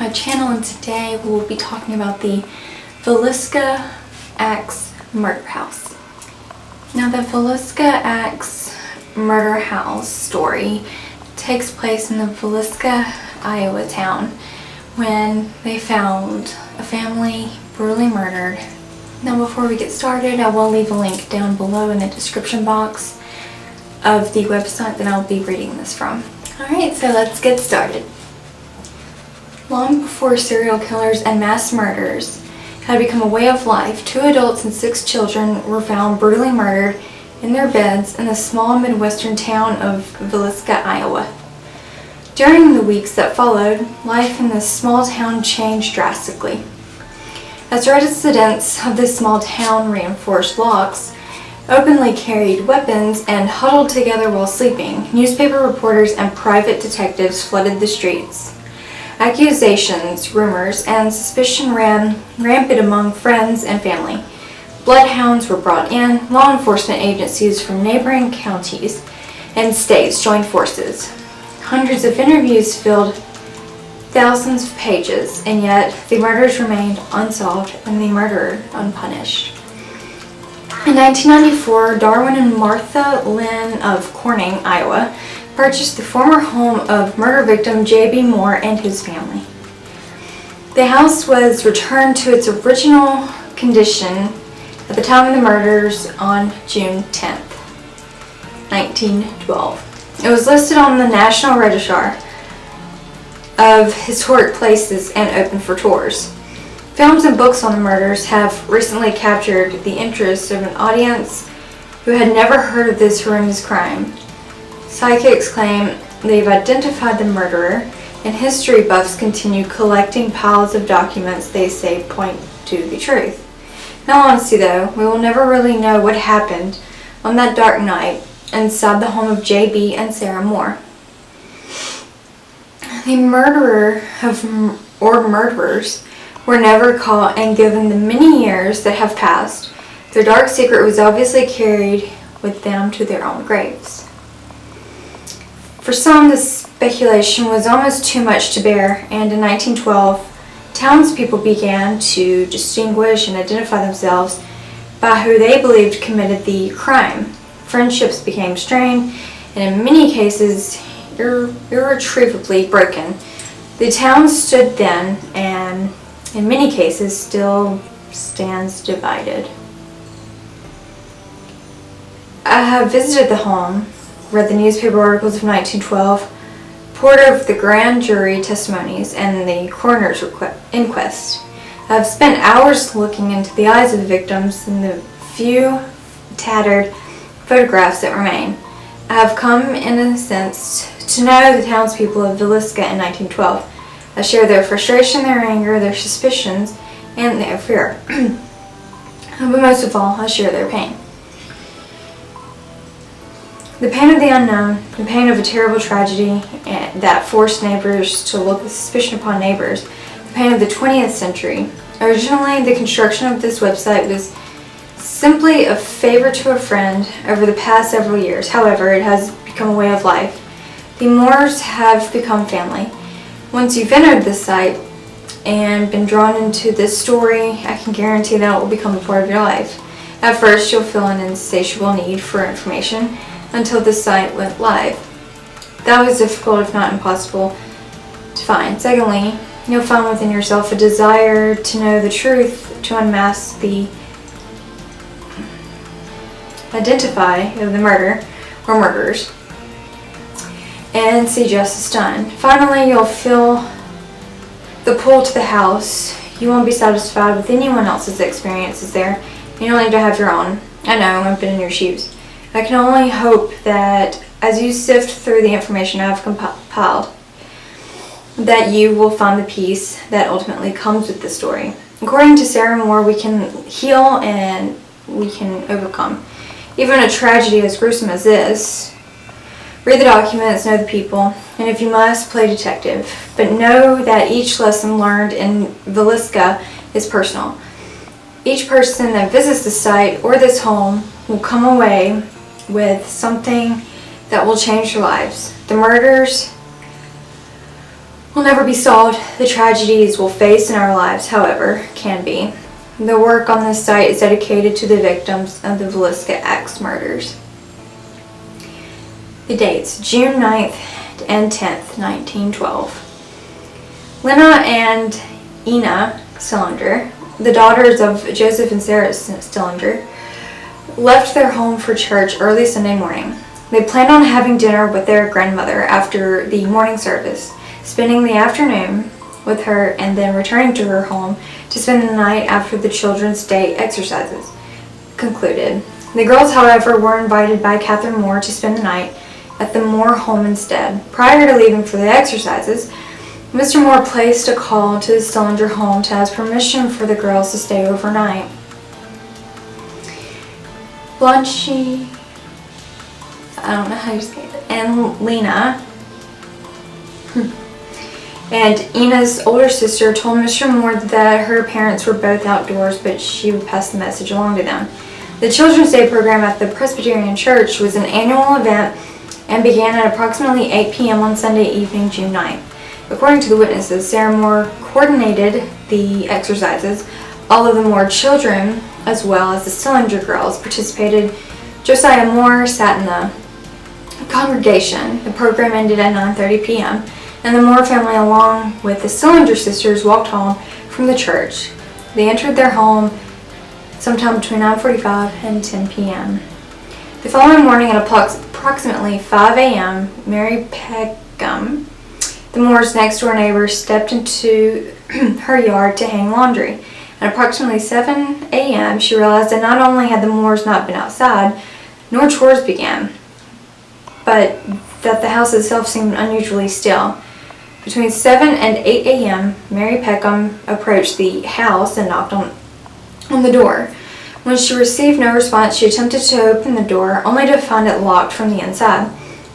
my channel, and today we'll be talking about the Villisca Axe murder house. Now, the Villisca Axe murder house story takes place in the Villisca, Iowa town when they found a family brutally murdered. Now, before we get started, I will leave a link down below in the description box of the website that I'll be reading this from. Alright, so let's get started. Long before serial killers and mass murders had become a way of life, 2 adults and 6 children were found brutally murdered in their beds in the small Midwestern town of Villisca, Iowa. During the weeks that followed, life in this small town changed drastically. As residents of this small town reinforced locks, openly carried weapons, and huddled together while sleeping, newspaper reporters and private detectives flooded the streets. Accusations, rumors, and suspicion ran rampant among friends and family. Bloodhounds were brought in, law enforcement agencies from neighboring counties and states joined forces. Hundreds of interviews filled thousands of pages, and yet the murders remained unsolved and the murderer unpunished. In 1994, Darwin and Martha Lynn of Corning, Iowa, purchased the former home of murder victim J.B. Moore and his family. The house was returned to its original condition at the time of the murders on June 10, 1912. It was listed on the National Register of Historic Places and open for tours. Films and books on the murders have recently captured the interest of an audience who had never heard of this horrendous crime. Psychics claim they've identified the murderer, and history buffs continue collecting piles of documents they say point to the truth. In all honesty, though, we will never really know what happened on that dark night inside the home of J.B. and Sarah Moore. The murderers were never caught, and given the many years that have passed, their dark secret was obviously carried with them to their own graves. For some, this speculation was almost too much to bear, and in 1912, townspeople began to distinguish and identify themselves by who they believed committed the crime. Friendships became strained, and in many cases, irretrievably broken. The town stood then, and in many cases, still stands divided. I have visited the home, read the newspaper articles of 1912, pored over the grand jury testimonies and the coroner's inquest. I have spent hours looking into the eyes of the victims and the few tattered photographs that remain. I have come, in a sense, to know the townspeople of Villisca in 1912. I share their frustration, their anger, their suspicions, and their fear. But most of all, I share their pain. The pain of the unknown, the pain of a terrible tragedy that forced neighbors to look with suspicion upon neighbors, the pain of the 20th century. Originally, the construction of this website was simply a favor to a friend over the past several years. However, it has become a way of life. The Moores have become family. Once you've entered this site and been drawn into this story, I can guarantee that it will become a part of your life. At first, you'll feel an insatiable need for information until the site went live. That was difficult, if not impossible, to find. Secondly, you'll find within yourself a desire to know the truth, to unmask the identify of the murder or murderers, and see justice done. Finally, you'll feel the pull to the house. You won't be satisfied with anyone else's experiences there. You'll need to have your own. I know, I've been in your shoes. I can only hope that as you sift through the information I've compiled, that you will find the peace that ultimately comes with the story. According to Sarah Moore, we can heal and we can overcome. Even a tragedy as gruesome as this. Read the documents, know the people, and if you must, play detective. But know that each lesson learned in Villisca is personal. Each person that visits the site or this home will come away with something that will change their lives. The murders will never be solved. The tragedies we'll face in our lives, however, can be. The work on this site is dedicated to the victims of the Villisca axe murders. The dates: June 9th and 10th, 1912. Lena and Ina Stillinger, the daughters of Joseph and Sarah Stillinger, left their home for church early Sunday morning. They planned on having dinner with their grandmother after the morning service, spending the afternoon with her, and then returning to her home to spend the night after the children's day exercises concluded. The girls, however, were invited by Catherine Moore to spend the night at the Moore home instead. Prior to leaving for the exercises, Mr. Moore placed a call to the Stillinger home to ask permission for the girls to stay overnight. Blanche, I don't know how you say it, and Lena and Ina's older sister told Mr. Moore that her parents were both outdoors, but she would pass the message along to them. The Children's Day program at the Presbyterian Church was an annual event and began at approximately 8 p.m. on Sunday evening, June 9th. According to the witnesses, Sarah Moore coordinated the exercises. All of the Moore children, as well as the Stillinger girls, participated. Josiah Moore sat in the congregation. The program ended at 9:30 p.m., and the Moore family, along with the Stillinger sisters, walked home from the church. They entered their home sometime between 9:45 and 10 p.m. The following morning at approximately 5 a.m., Mary Peckham, the Moore's next-door neighbor, stepped into her yard to hang laundry. At approximately 7 a.m., she realized that not only had the Moores not been outside, nor chores began, but that the house itself seemed unusually still. Between 7 and 8 a.m., Mary Peckham approached the house and knocked on the door. When she received no response, she attempted to open the door, only to find it locked from the inside.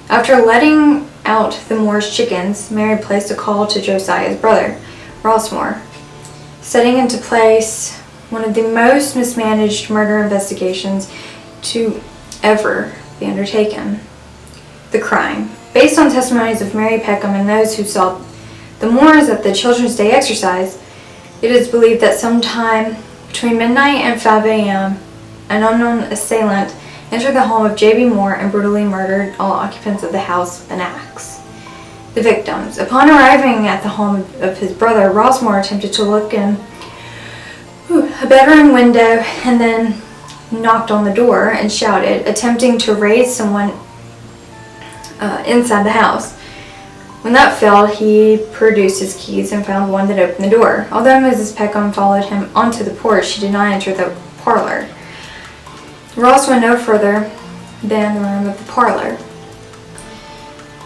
After letting out the Moore's chickens, Mary placed a call to Josiah's brother, Ross Moore, setting into place one of the most mismanaged murder investigations to ever be undertaken. The crime. Based on testimonies of Mary Peckham and those who saw the Moores at the Children's Day exercise, it is believed that sometime between midnight and 5 a.m., an unknown assailant entered the home of J.B. Moore and brutally murdered all occupants of the house with an axe. The victims. Upon arriving at the home of his brother, Ross Moore attempted to look in a bedroom window and then knocked on the door and shouted, attempting to raise someone inside the house. When that failed, he produced his keys and found one that opened the door. Although Mrs. Peckham followed him onto the porch, she did not enter the parlor. Ross went no further than the room of the parlor.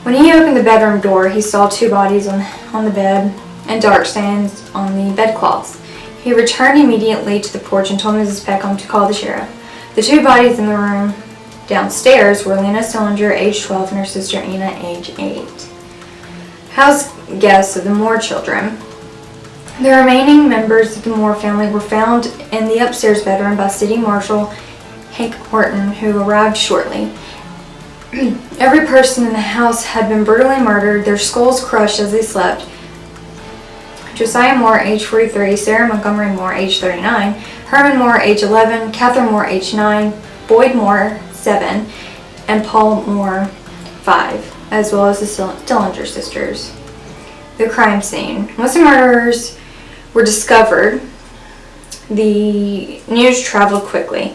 When he opened the bedroom door, he saw two bodies on the bed and dark stains on the bedcloths. He returned immediately to the porch and told Mrs. Peckham to call the sheriff. The two bodies in the room downstairs were Lena Stillinger, age 12, and her sister Ina, age 8. House guests of the Moore children. The remaining members of the Moore family were found in the upstairs bedroom by City Marshal Hank Horton, who arrived shortly. Every person in the house had been brutally murdered, their skulls crushed as they slept. Josiah Moore, age 43, Sarah Montgomery Moore, age 39, Herman Moore, age 11, Catherine Moore, age 9, Boyd Moore, 7, and Paul Moore, 5. As well as the Stillinger sisters. The crime scene. Once the murderers were discovered, the news traveled quickly.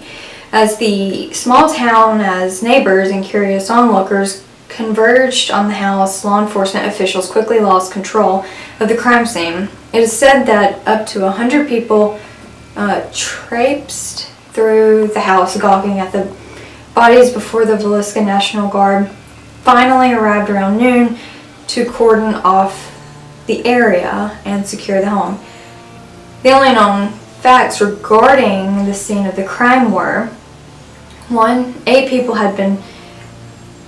As the small town, as neighbors and curious onlookers converged on the house, law enforcement officials quickly lost control of the crime scene. It is said that up to 100 people traipsed through the house, gawking at the bodies before the Villisca National Guard finally arrived around noon to cordon off the area and secure the home. The only known facts regarding the scene of the crime were: 1. 8 people had been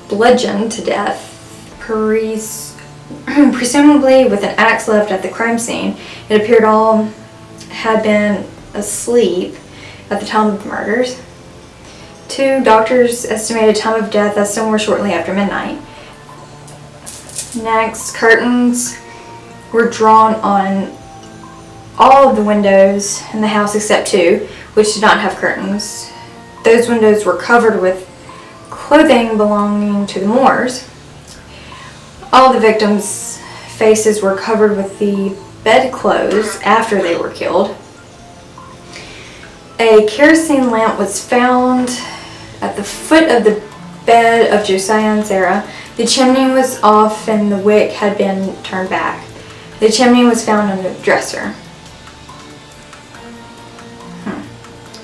bludgeoned to death, presumably with an axe left at the crime scene. It appeared all had been asleep at the time of the murders. 2. Doctors estimated time of death as somewhere shortly after midnight. Next, curtains were drawn on all of the windows in the house except 2, which did not have curtains. Those windows were covered with clothing belonging to the Moores. All the victims' faces were covered with the bedclothes after they were killed. A kerosene lamp was found at the foot of the bed of Josiah and Sarah. The chimney was off and the wick had been turned back. The chimney was found on the dresser.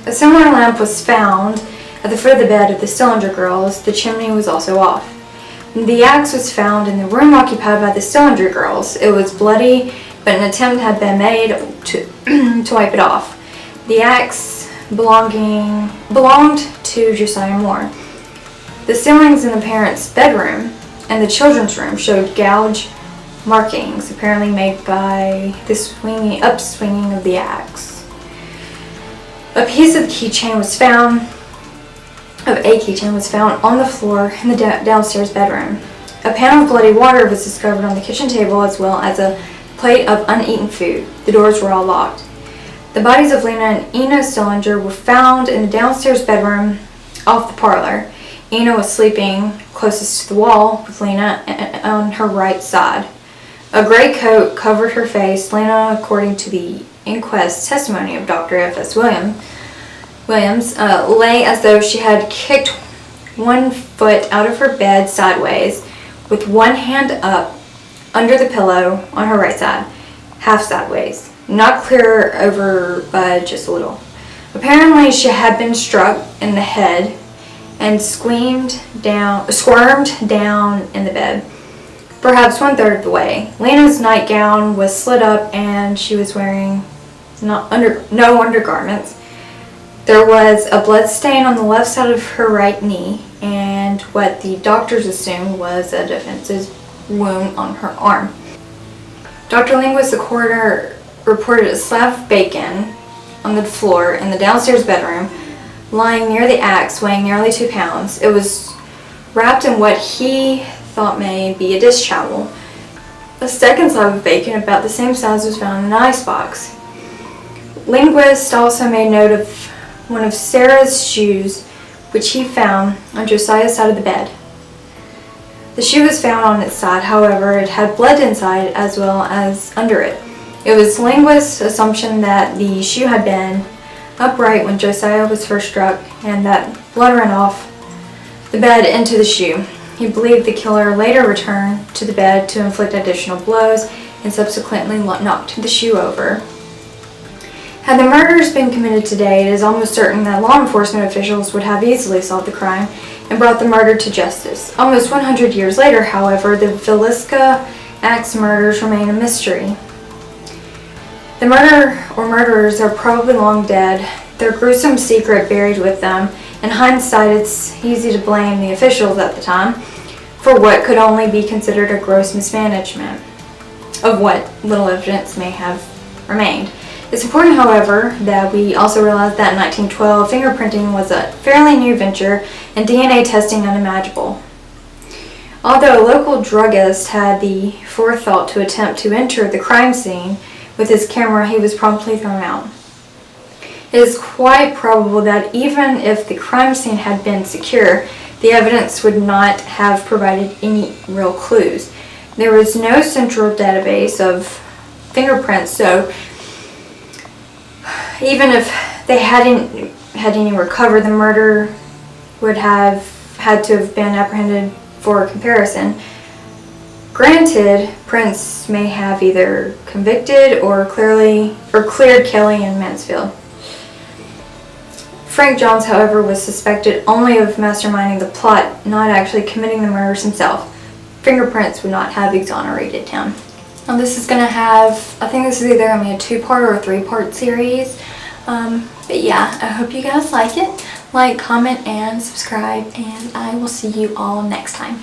A similar lamp was found at the foot of the bed of the Stillinger girls. The chimney was also off. The axe was found in the room occupied by the Stillinger girls. It was bloody, but an attempt had been made to wipe it off. The axe belonged to Josiah Moore. The ceilings in the parents' bedroom and the children's room showed gouge markings, apparently made by the upswinging of the axe. A piece of a keychain was found on the floor in the downstairs bedroom. A pan of bloody water was discovered on the kitchen table, as well as a plate of uneaten food. The doors were all locked. The bodies of Lena and Ina Stillinger were found in the downstairs bedroom off the parlor. Ina was sleeping closest to the wall with Lena on her right side. A gray coat covered her face. Lena, according to the inquest testimony of Dr. F.S. Williams, lay as though she had kicked one foot out of her bed sideways, with one hand up under the pillow on her right side, half sideways, not clear over but just a little. Apparently she had been struck in the head and squirmed down in the bed, perhaps 1/3 of the way. Lena's nightgown was slit up and she was wearing no undergarments. There was a blood stain on the left side of her right knee and what the doctors assumed was a defensive wound on her arm. Dr. Linguist, the coroner, reported a slab of bacon on the floor in the downstairs bedroom, lying near the axe, weighing nearly 2 pounds. It was wrapped in what he thought may be a dish towel. A second slab of bacon, about the same size, was found in an icebox. Linguist also made note of one of Sarah's shoes, which he found on Josiah's side of the bed. The shoe was found on its side, however, it had blood inside as well as under it. It was Linguist's assumption that the shoe had been upright when Josiah was first struck and that blood ran off the bed into the shoe. He believed the killer later returned to the bed to inflict additional blows and subsequently knocked the shoe over. Had the murders been committed today, it is almost certain that law enforcement officials would have easily solved the crime and brought the murder to justice. Almost 100 years later, however, the Villisca axe murders remain a mystery. The murderer or murderers are probably long dead, their gruesome secret buried with them. In hindsight, it's easy to blame the officials at the time for what could only be considered a gross mismanagement of what little evidence may have remained. It's important, however, that we also realize that in 1912, fingerprinting was a fairly new venture and DNA testing unimaginable. Although a local druggist had the forethought to attempt to enter the crime scene with his camera, he was promptly thrown out. It is quite probable that even if the crime scene had been secure, the evidence would not have provided any real clues. There was no central database of fingerprints, so even if they hadn't had any recovered, the murder would have had to have been apprehended for comparison. Granted, prints may have either convicted or cleared Kelly and Mansfield. Frank Johns, however, was suspected only of masterminding the plot, not actually committing the murders himself. Fingerprints would not have exonerated him. Now this is going to have, I think this is either going to be a 2-part or a 3-part series. But yeah, I hope you guys like it. Like, comment, and subscribe, and I will see you all next time.